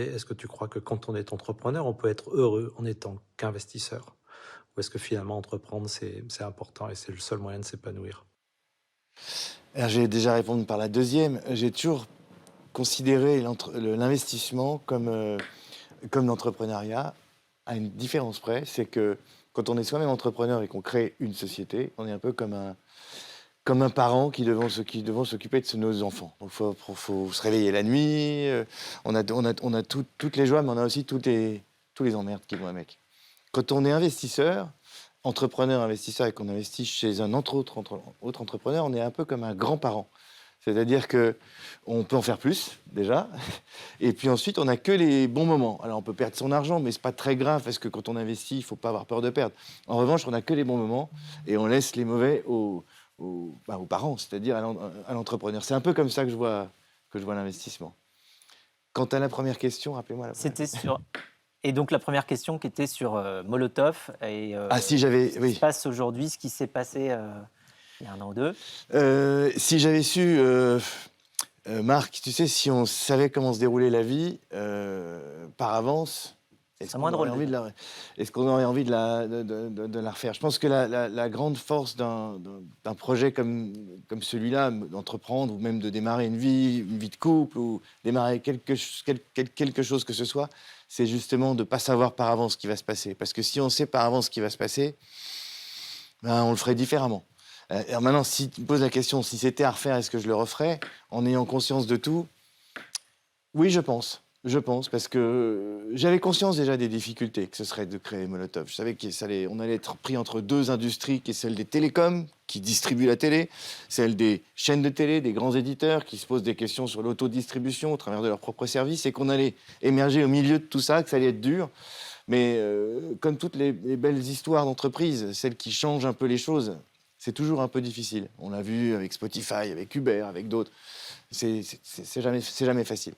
Est-ce que tu crois que quand on est entrepreneur, on peut être heureux en étant qu'investisseur? Ou est-ce que finalement entreprendre, c'est important et c'est le seul moyen de s'épanouir? Alors, je vais déjà répondre par la deuxième. J'ai toujours considéré l'investissement comme l'entrepreneuriat, à une différence près, c'est que quand on est soi-même entrepreneur et qu'on crée une société, on est un peu comme un parent qui devant s'occuper de nos enfants. Donc faut se réveiller la nuit, on a toutes les joies, mais on a aussi tous les emmerdes qui vont avec. Quand on est investisseur, entrepreneur, investisseur et qu'on investit chez un autre entrepreneur, on est un peu comme un grand-parent. C'est-à-dire que on peut en faire plus, déjà, et puis ensuite, on n'a que les bons moments. Alors, on peut perdre son argent, mais c'est pas très grave, parce que quand on investit, il faut pas avoir peur de perdre. En revanche, on n'a que les bons moments, et on laisse les mauvais aux parents, c'est-à-dire à l'entrepreneur. C'est un peu comme ça que je vois l'investissement. Quant à la première question, rappelez-moi la première C'était question. sur et donc la première question qui était sur, Molotov et Ah si, j'avais ce qui se oui. passe aujourd'hui, ce qui s'est passé, il y a 1 an ou 2. Si j'avais su, Marc, tu sais, si on savait comment se déroulait la vie, par avance, Ce est-ce serait qu'on moins aurait drôle envie de déjà. la est-ce qu'on aurait envie de la refaire? Je pense que la grande force d'un projet comme celui-là, d'entreprendre ou même de démarrer une vie de couple ou démarrer quelque chose que ce soit, c'est justement de ne pas savoir par avance ce qui va se passer. Parce que si on sait par avance ce qui va se passer, ben, on le ferait différemment. Alors maintenant, si tu me poses la question, si c'était à refaire, est-ce que je le referais? En ayant conscience de tout, oui, je pense. Je pense, parce que j'avais conscience déjà des difficultés que ce serait de créer Molotov. Je savais qu'on allait être pris entre deux industries, qui est celle des télécoms, qui distribuent la télé, celle des chaînes de télé, des grands éditeurs, qui se posent des questions sur l'autodistribution au travers de leurs propres services, et qu'on allait émerger au milieu de tout ça, que ça allait être dur. Mais comme toutes les belles histoires d'entreprise, celles qui changent un peu les choses, c'est toujours un peu difficile. On l'a vu avec Spotify, avec Uber, avec d'autres. C'est jamais facile.